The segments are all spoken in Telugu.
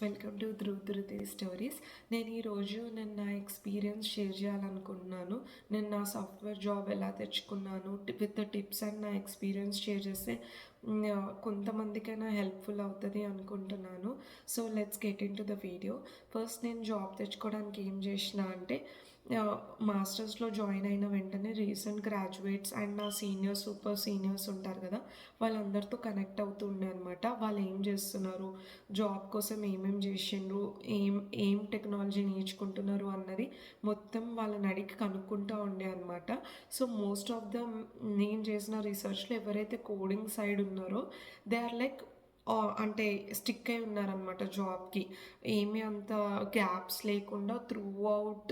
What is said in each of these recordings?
వెల్కమ్ టు ధృతి స్టోరీస్. నేను ఈరోజు నా ఎక్స్పీరియన్స్ షేర్ చేయాలనుకుంటున్నాను. నేను నా సాఫ్ట్వేర్ జాబ్ ఎలా తెచ్చుకున్నాను విత్ టిప్స్ అండ్ నా ఎక్స్పీరియన్స్ షేర్ చేస్తే కొంతమందికైనా హెల్ప్ఫుల్ అవుతుంది అనుకుంటున్నాను. So let's get in to the video. First నేను జాబ్ తెచ్చుకోవడానికి ఏం చేసిన అంటే మాస్టర్స్లో జాయిన్ అయిన వెంటనే రీసెంట్ గ్రాడ్యుయేట్స్ అండ్ నా సీనియర్స్ సూపర్ సీనియర్స్ ఉంటారు కదా, వాళ్ళందరితో కనెక్ట్ అవుతుండే అనమాట. వాళ్ళు ఏం చేస్తున్నారు, జాబ్ కోసం ఏమేం చేసిండ్రు, ఏం టెక్నాలజీ నేర్చుకుంటున్నారు అన్నది మొత్తం వాళ్ళని అడిగి కనుక్కుంటూ ఉండే అనమాట. సో మోస్ట్ ఆఫ్ ద నేను చేసిన రీసెర్చ్లో ఎవరైతే కోడింగ్ సైడ్ ఉన్నారో దే ఆర్ లైక్ అంటే స్టిక్ అయి ఉన్నారనమాట జాబ్కి. ఏమీ అంత గ్యాప్స్ లేకుండా త్రూ అవుట్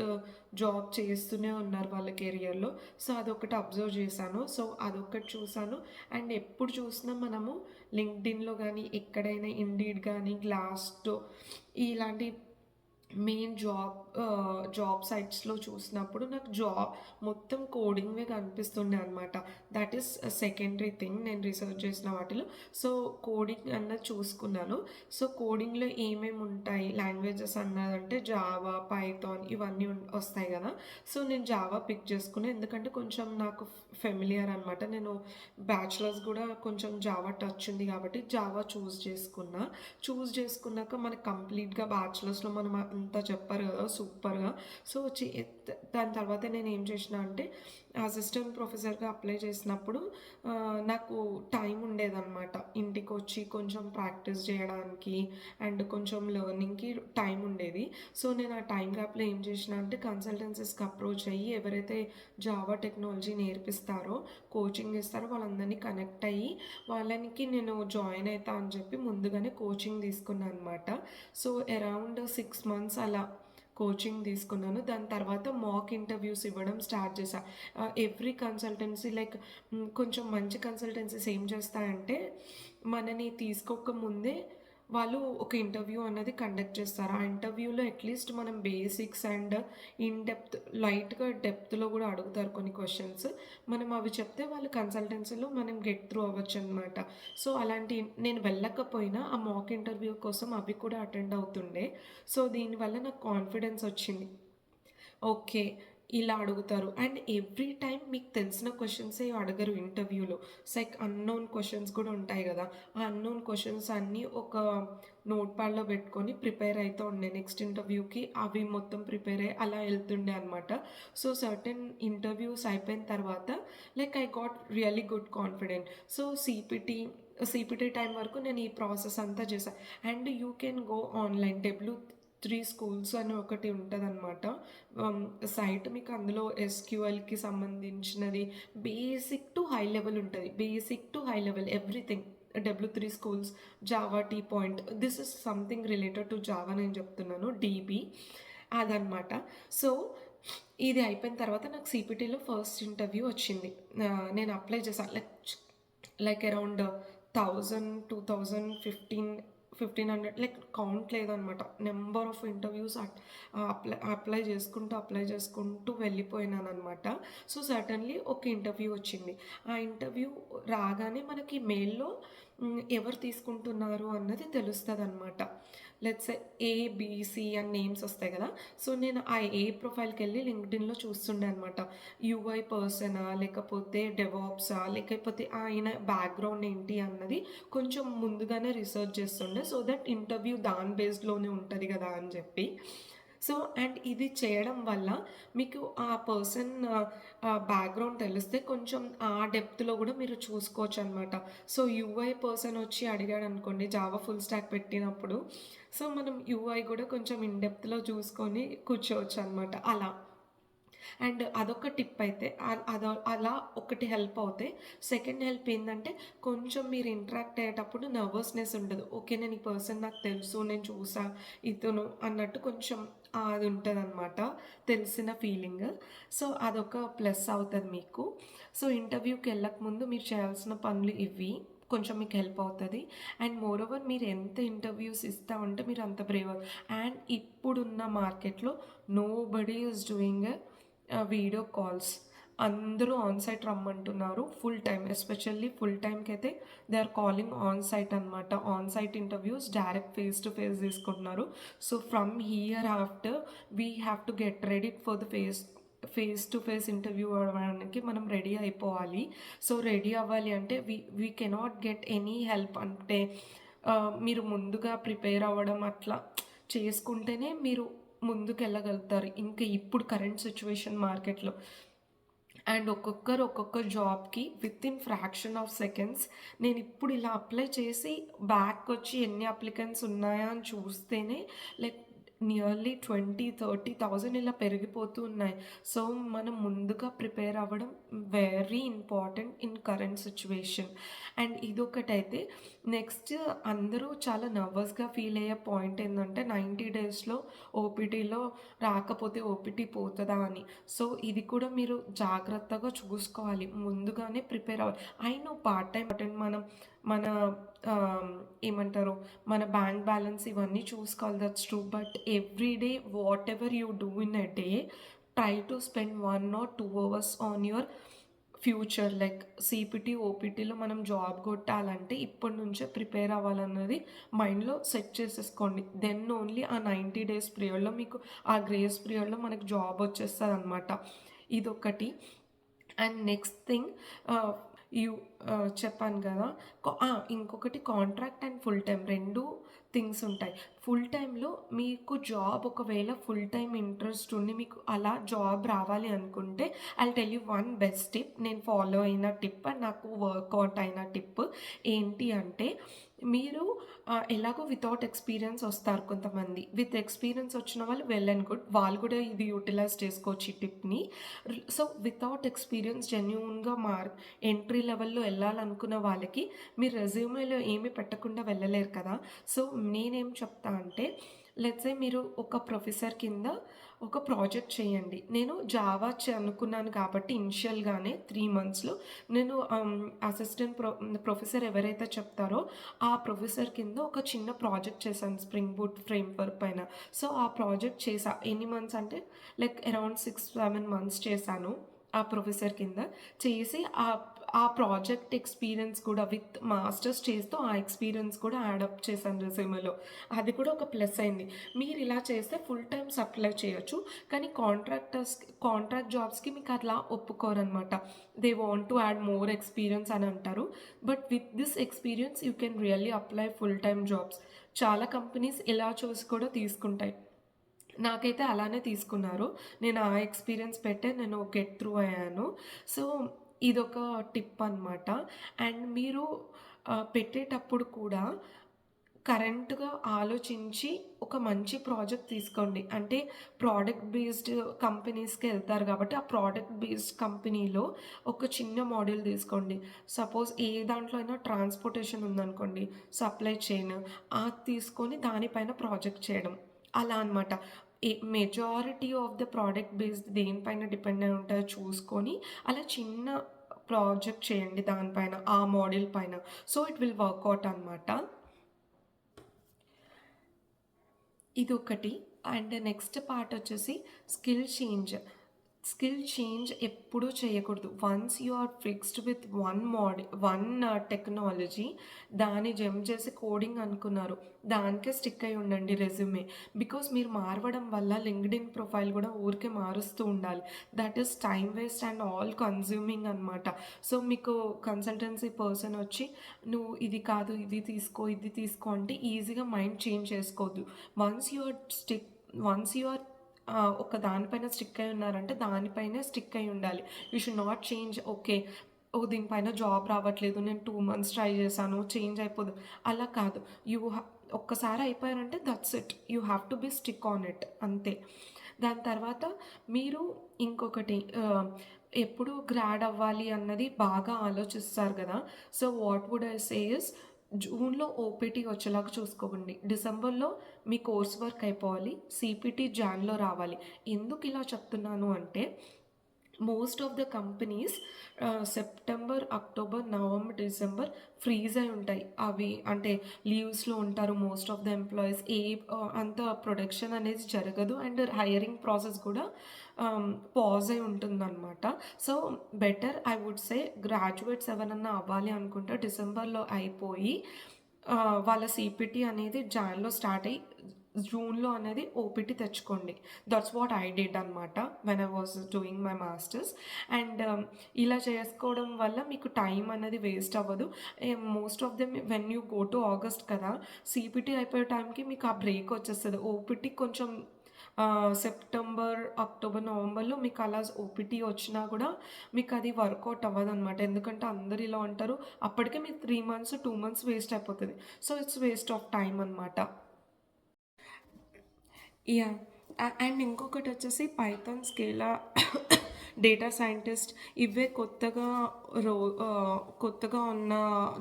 జాబ్ చేస్తూనే ఉన్నారు వాళ్ళ కెరియర్లో. సో అదొకటి అబ్జర్వ్ చేశాను. సో అదొకటి చూసాను. అండ్ ఎప్పుడు చూసినా మనము లింక్డ్ఇన్లో కానీ ఎక్కడైనా ఇండీడ్ కానీ గ్లాస్డో ఇలాంటి మెయిన్ జాబ్ సైట్స్లో చూసినప్పుడు నాకు జాబ్ మొత్తం కోడింగ్వే కనిపిస్తుండే అనమాట. దట్ ఈస్ సెకండరీ థింగ్ నేను రీసెర్చ్ చేసిన వాటిలో. సో కోడింగ్ అన్నది చూసుకున్నాను. సో కోడింగ్లో ఏమేమి ఉంటాయి లాంగ్వేజెస్ అన్నదంటే జావా, పైథాన్ ఇవన్నీ వస్తాయి కదా. సో నేను జావా పిక్ చేసుకున్నాను, ఎందుకంటే కొంచెం నాకు ఫెమిలియర్ అనమాట. నేను బ్యాచిలర్స్ కూడా కొంచెం జావా టచ్ ఉంది కాబట్టి జావా చూస్ చేసుకున్నాక మనకి కంప్లీట్గా బ్యాచిలర్స్లో మనం అంతా చెప్పారు కదా సూపర్గా. సో దాని తర్వాత నేను ఏం చేసిన అంటే అసిస్టెంట్ ప్రొఫెసర్గా అప్లై చేసినప్పుడు నాకు టైం ఉండేదన్నమాట. ఇంటికి వచ్చి కొంచెం ప్రాక్టీస్ చేయడానికి అండ్ కొంచెం లెర్నింగ్కి టైం ఉండేది. సో నేను ఆ టైం గ్యాప్లో ఏం చేసిన అంటే కన్సల్టెన్సీస్కి అప్రోచ్ అయ్యి ఎవరైతే జావా టెక్నాలజీ నేర్పిస్తారో కోచింగ్ ఇస్తారో వాళ్ళందరినీ కనెక్ట్ అయ్యి వాళ్ళకి నేను జాయిన్ అవుతా అని చెప్పి ముందుగానే కోచింగ్ తీసుకున్నాను అనమాట. సో అరౌండ్ 6 months అలా కోచింగ్ తీసుకున్నాను. దాని తర్వాత మాక్ ఇంటర్వ్యూస్ ఇవ్వడం స్టార్ట్ చేశాను. ఎవ్రీ కన్సల్టెన్సీ లైక్ కొంచెం మంచి కన్సల్టెన్సీస్ ఏం చేస్తాయంటే మనని తీసుకోకముందే వాళ్ళు ఒక ఇంటర్వ్యూ అన్నది కండక్ట్ చేస్తారు. ఆ ఇంటర్వ్యూలో అట్లీస్ట్ మనం బేసిక్స్ అండ్ లైట్గా డెప్త్లో కూడా అడుగుతారు కొన్ని క్వశ్చన్స్. మనం అవి చెప్తే వాళ్ళు కన్సల్టెన్సీలో మనం గెట్ త్రూ అవ్వచ్చు అనమాట. సో అలాంటి నేను వెళ్ళకపోయినా ఆ మాక్ ఇంటర్వ్యూ కోసం అవి కూడా అటెండ్ అవుతుండే. సో దీనివల్ల నాకు కాన్ఫిడెన్స్ వచ్చింది. ఓకే, ఇలా అడుగుతారు. అండ్ ఎవ్రీ టైం మీకు తెలిసిన క్వశ్చన్సే అడగరు ఇంటర్వ్యూలో. లైక్ అన్నోన్ క్వశ్చన్స్ కూడా ఉంటాయి కదా. ఆ అన్నోన్ క్వశ్చన్స్ అన్నీ ఒక నోట్ ప్యాడ్లో పెట్టుకొని ప్రిపేర్ అవుతూ ఉండే నెక్స్ట్ ఇంటర్వ్యూకి. అవి మొత్తం ప్రిపేర్ అయ్యి అలా వెళ్తుండే అనమాట. సో సర్టెన్ ఇంటర్వ్యూస్ అయిపోయిన తర్వాత like I got really good confident. So CPT time వరకు నేను ఈ ప్రాసెస్ అంతా చేశాను. And you can go online W3 Schools అని ఒకటి ఉంటుంది అనమాట సైట్. మీకు అందులో SQLకి సంబంధించినది బేసిక్ టు హై లెవెల్ ఉంటుంది. Basic to high level everything. W3 Schools, Java T point, this is something related to Java నేను చెప్తున్నాను, DB అదనమాట. సో ఇది అయిపోయిన తర్వాత నాకు సిపిటీలో ఫస్ట్ ఇంటర్వ్యూ వచ్చింది. నేను అప్లై చేశాను లైక్ అరౌండ్ 1,000, 2,000, 1,500 లైక్ కౌంట్ లేదనమాట. నెంబర్ ఆఫ్ ఇంటర్వ్యూస్ అప్లై చేసుకుంటూ వెళ్ళిపోయినాను అనమాట. సో సడన్లీ ఒక ఇంటర్వ్యూ వచ్చింది. ఆ ఇంటర్వ్యూ రాగానే మనకి మెయిల్లో ఎవరు తీసుకుంటున్నారు అన్నది తెలుస్తుంది అనమాట. లెట్స్ ABC అని నేమ్స్ వస్తాయి కదా. సో నేను ఆ ప్రొఫైల్కి వెళ్ళి లింక్డ్ఇన్లో చూస్తుండే అనమాట. UI పర్సనా, లేకపోతే డెవాప్సా, లేకపోతే ఆయన బ్యాక్గ్రౌండ్ ఏంటి అన్నది కొంచెం ముందుగానే రీసెర్చ్ చేస్తుండే. సో దట్ ఇంటర్వ్యూ దాని బేస్డ్లోనే ఉంటుంది కదా అని చెప్పి. సో అండ్ ఇది చేయడం వల్ల మీకు ఆ పర్సన్ బ్యాక్గ్రౌండ్ తెలిస్తే కొంచెం ఆ డెప్త్లో కూడా మీరు చూసుకోవచ్చు అనమాట. సో UI పర్సన్ వచ్చి అడిగాడు అనుకోండి జావా ఫుల్ స్టాక్ పెట్టినప్పుడు, సో మనం UI కూడా కొంచెం ఇన్ డెప్త్లో చూసుకొని కూర్చోవచ్చు అనమాట అలా. అండ్ అదొక టిప్ అయితే అలా ఒకటి హెల్ప్ అవుతే. సెకండ్ హెల్ప్ ఏంటంటే కొంచెం మీరు ఇంటరాక్ట్ అయ్యేటప్పుడు నర్వస్నెస్ ఉండదు. ఓకే, నేను ఈ పర్సన్ నాకు తెలుసు, నేను చూసా ఇతను అన్నట్టు కొంచెం అది ఉంటుంది అనమాట, తెలిసిన ఫీలింగ్. సో అదొక ప్లస్ అవుతుంది మీకు. సో ఇంటర్వ్యూకి వెళ్ళకముందు మీరు చేయాల్సిన పనులు ఇవి కొంచెం మీకు హెల్ప్ అవుతుంది. అండ్ మోర్ ఓవర్ మీరు ఎంత ఇంటర్వ్యూస్ ఇస్తూ ఉంటే మీరు అంత బ్రేవ్. అండ్ ఇప్పుడున్న మార్కెట్లో nobody is doing video calls. అందరూ ఆన్‌సైట్ రమ్మంటున్నారు. ఫుల్ టైమ్ ఎస్పెషల్లీ ఫుల్ టైమ్‌కైతే దే ఆర్ కాలింగ్ ఆన్‌సైట్ అనమాట. Onsite interviews direct face to face తీసుకుంటున్నారు. So from here after we have to get ready for the face to face interview అవ్వడానికి మనం రెడీ అయిపోవాలి. సో రెడీ అవ్వాలి అంటే we cannot get any help. అంటే మీరు ముందుగా ప్రిపేర్ అవ్వడం అట్లా చేసుకుంటేనే మీరు ముందుకెళ్ళగలుగుతారు. ఇంకా ఇప్పుడు కరెంట్ సిచ్యువేషన్ మార్కెట్‌లో. అండ్ ఒక్కొక్కరు ఒక్కొక్క జాబ్‌కి వితిన్ ఫ్రాక్షన్ ఆఫ్ సెకండ్స్ నేనిప్పుడు ఇలా అప్లై చేసి బ్యాకొచ్చి ఎన్ని అప్లికెంట్స్ ఉన్నాయా అని చూస్తేనే లైక్ నియర్లీ 20,000-30,000 ఇలా పెరిగిపోతూ ఉన్నాయి. సో మనం ముందుగా ప్రిపేర్ అవ్వడం very important in current situation. And ఇదొకటైతే నెక్స్ట్ అందరూ చాలా నర్వస్‌గా ఫీల్ అయ్యే పాయింట్ ఏందంటే 90 డేస్‌లో ఓపీటీలో రాకపోతే ఓపీటీ పోతదా అని. సో ఇది కూడా మీరు జాగ్రత్తగా చూసుకోవాలి. ముందుగానే ప్రిపేర్ అవ్వాలి. I know part time attend మన ఏమంటారు, మన బ్యాంక్ బ్యాలెన్స్ ఇవన్నీ చూసుకోవాలి, that's true. But every day whatever you do in a day try to spend 1 or 2 hours on your future. Like CPT ఓపీటీలో మనం జాబ్ కొట్టాలంటే ఇప్పటి నుంచే ప్రిపేర్ అవ్వాలన్నది మైండ్లో సెట్ చేసేసుకోండి. దెన్ ఓన్లీ ఆ 90 డేస్ పీరియడ్లో మీకు ఆ గ్రేస్ పీరియడ్లో మనకు జాబ్ వచ్చేస్తుంది అనమాట. ఇదొకటి. అండ్ నెక్స్ట్ థింగ్ యూ చెప్పాను కదా, ఇంకొకటి contract and full time 2 things ఉంటాయి. ఫుల్ టైంలో మీకు జాబ్ ఒకవేళ ఫుల్ టైం ఇంట్రెస్ట్ ఉండి మీకు అలా జాబ్ రావాలి అనుకుంటే I tell you one best tip. నేను ఫాలో అయిన టిప్ అండ్ నాకు వర్కౌట్ అయిన టిప్ ఏంటి అంటే, మీరు ఎలాగో వితౌట్ ఎక్స్పీరియన్స్ వస్తారు కొంతమంది. విత్ ఎక్స్పీరియన్స్ వచ్చిన వాళ్ళు వెల్ అండ్ గుడ్, వాళ్ళు కూడా ఇది యూటిలైజ్ చేసుకోవచ్చు ఈ టిప్ని. సో వితౌట్ ఎక్స్పీరియన్స్ జెన్యూన్గా ఎంట్రీ లెవెల్లో వెళ్ళాలనుకున్న వాళ్ళకి మీరు రెజ్యూమేలో ఏమీ పెట్టకుండా వెళ్ళలేరు కదా. సో నేనేం చెప్తా అంటే, లెట్స్ సే మీరు ఒక ప్రొఫెసర్ కింద ఒక ప్రాజెక్ట్ చేయండి. నేను జావా అనుకున్నాను కాబట్టి ఇనిషియల్గానే 3 monthsలో నేను అసిస్టెంట్ ప్రొఫెసర్ ఎవరైతే చెప్తారో ఆ ప్రొఫెసర్ కింద ఒక చిన్న ప్రాజెక్ట్ చేశాను స్ప్రింగ్ బూట్ ఫ్రేమ్వర్క్ పైన. సో ఆ ప్రాజెక్ట్ చేసా. ఎన్ని మంత్స్ అంటే లైక్ అరౌండ్ 6-7 months చేశాను ఆ ప్రొఫెసర్ కింద. చేసి ఆ ప్రాజెక్ట్ ఎక్స్పీరియన్స్ కూడా విత్ మాస్టర్స్ చేస్తూ ఆ ఎక్స్పీరియన్స్ కూడా యాడప్ చేశాను రెజ్యూమేలో. అది కూడా ఒక ప్లస్ అయింది. మీరు ఇలా చేస్తే ఫుల్ టైమ్స్ అప్లై చేయొచ్చు. కానీ కాంట్రాక్ట్ జాబ్స్కి మీకు అట్లా ఒప్పుకోరనమాట. They want to add more experience అని అంటారు. But with this experience you can really apply full time jobs. చాలా కంపెనీస్ ఇలా చూసి కూడా తీసుకుంటాయి. నాకైతే అలానే తీసుకున్నారు. నేను ఆ ఎక్స్పీరియన్స్ పెట్టే నేను గెట్ త్రూ అయ్యాను. సో ఇదొక టిప్ అనమాట. అండ్ మీరు పెట్టేటప్పుడు కూడా కరెంట్‌గా ఆలోచించి ఒక మంచి ప్రాజెక్ట్ తీసుకోండి. అంటే ప్రోడక్ట్ బేస్డ్ కంపెనీస్‌కి వెళ్తారు కాబట్టి ఆ ప్రోడక్ట్ బేస్డ్ కంపెనీలో ఒక చిన్న మాడ్యూల్ తీసుకోండి. సపోజ్ ఏ దాంట్లో అయినా ట్రాన్స్‌పోర్టేషన్ ఉందనుకోండి, సప్లై చైన్, అది తీసుకొని దానిపైన ప్రాజెక్ట్ చేయడం. అలా అనమాట. Majority of the product based దేనిపైన డిపెండ్ అయి ఉంటాయో చూసుకొని అలా చిన్న ప్రాజెక్ట్ చేయండి దానిపైన, ఆ మోడల్ పైన. సో ఇట్ విల్ వర్కౌట్ అనమాట. ఇదొకటి. అండ్ నెక్స్ట్ పార్ట్ వచ్చేసి స్కిల్ చేంజ్ ఎప్పుడూ చేయకూడదు. Once you are fixed with one technology, దాన్ని జంప్ చేసి కోడింగ్ అనుకున్నారు, దానికే స్టిక్ అయి ఉండండి రెజ్యూమే. బికాస్ మీరు మారవడం వల్ల లింక్డ్ఇన్ ప్రొఫైల్ కూడా ఊరికే మారుస్తూ ఉండాలి. That is time waste and all consuming అనమాట. సో మీకు కన్సల్టెన్సీ పర్సన్ వచ్చి నువ్వు ఇది కాదు ఇది తీసుకో అంటే ఈజీగా మైండ్ చేంజ్ చేసుకోవద్దు. వన్స్ యు ఆర్ ఒక దానిపైన స్టిక్ అయి ఉన్నారంటే దానిపైనే స్టిక్ అయి ఉండాలి. You should not change. Okay, దీనిపైన జాబ్ రావట్లేదు, నేను 2 months ట్రై చేశాను, చేంజ్ అయిపోదు, అలా కాదు. ఒక్కసారి అయిపోయారంటే that's it. You have to be stick on it, అంతే. దాని తర్వాత మీరు ఇంకొకటి, ఎప్పుడు గ్రాడ్ అవ్వాలి అన్నది బాగా ఆలోచిస్తారు కదా. So what would I say is, జూన్లో ఓపీటీ వచ్చేలాగా చూసుకోకండి. డిసెంబర్లో మీ కోర్స్ వర్క్ అయిపోవాలి. సిపిటి జాన్లో రావాలి. ఎందుకు ఇలా చెప్తున్నాను అంటే, most of the companies September, October, November, December freeze అయి ఉంటాయి. అవి అంటే లీవ్స్‌లో ఉంటారు మోస్ట్ ఆఫ్ ద ఎంప్లాయీస్. అంత ప్రొడక్షన్ అనేది జరగదు. అండ్ హైరింగ్ ప్రాసెస్ కూడా పాజ్ అయి ఉంటుందనమాట. So, better I would say graduates ఎవరన్నా అవ్వాలి అనుకుంటే డిసెంబర్‌లో అయిపోయి వాళ్ళ సీపీటీ అనేది జాన్‌లో స్టార్ట్ అయ్యి జూన్‌లో అనేది ఓపీటీ తెచ్చుకోండి. దట్స్ వాట్ ఐ డిడ్ అనమాట when I was doing my masters. And ఇలా చేసుకోవడం వల్ల మీకు టైం అనేది వేస్ట్ అవ్వదు. Most of them when you go to August కదా, సీపీటీ అయిపోయే టైంకి మీకు ఆ బ్రేక్ వచ్చేస్తది. ఓపీటీ కొంచెం సెప్టెంబర్, అక్టోబర్, నవంబర్‌లో మీకు అలా ఓపీటీ వచ్చినా కూడా మీకు అది వర్కౌట్ అవ్వదనమాట. ఎందుకంటే అందరూ ఇలా ఉంటారు. అప్పటికే మీకు 3 మంత్స్, 2 మంత్స్ వేస్ట్ అయిపోతది. So, it's waste of time అనమాట. యాహ్! అండ్ ఇంకొకటొచ్చేసి పైథాన్, స్కేలా, డేటా సైంటిస్ట్ ఇవే కొత్తగా ఉన్న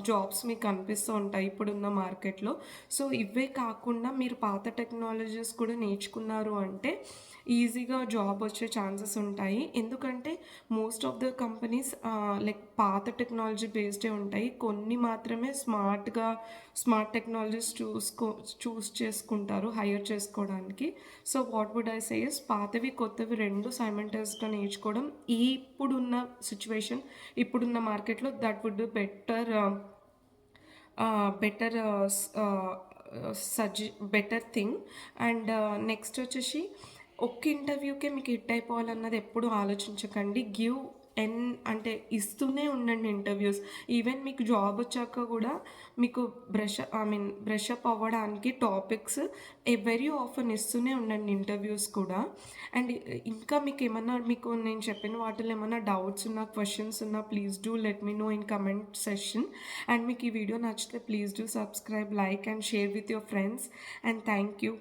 జాబ్స్ మీకు కనిపిస్తూ ఉంటాయి ఇప్పుడున్న మార్కెట్‌లో. సో, ఇవే కాకుండా మీరు పాత టెక్నాలజీస్ కూడా నేర్చుకున్నారు అంటే ఈజీగా జాబ్ వచ్చే ఛాన్సెస్ ఉంటాయి. ఎందుకంటే most of the companies like పాత టెక్నాలజీ బేస్డే ఉంటాయి. కొన్ని మాత్రమే స్మార్ట్ టెక్నాలజీస్ చూస్ చేసుకుంటారు హైర్ చేసుకోవడానికి. So what would I say is పాతవి కొత్తవి 2 సైమల్టేనియస్‌గా నేర్చుకోవడం ఇప్పుడున్న సిట్యుయేషన్, ఇప్పుడున్న మార్కెట్‌లో that would be better better thing. And next వచ్చేసి ఒక్క ఇంటర్వ్యూకే మీకు హిట్ అయిపోవాలన్నది ఎప్పుడు ఆలోచించకండి. ఎన్ అంటే ఇస్తూనే ఉండండి ఇంటర్వ్యూస్. ఈవెన్ మీకు జాబ్ వచ్చాక కూడా మీకు బ్రష్ అప్ అవ్వడానికి టాపిక్స్ వెరీ ఆఫెన్ ఇస్తూనే ఉండండి ఇంటర్వ్యూస్ కూడా. అండ్ ఇంకా మీకు నేను చెప్పిన వాటిలో ఏమైనా డౌట్స్ ఉన్నా, క్వశ్చన్స్ ఉన్నా please do let me know in comment session. And మీకు ఈ వీడియో నచ్చితే please do subscribe, like and share with your friends. And thank you.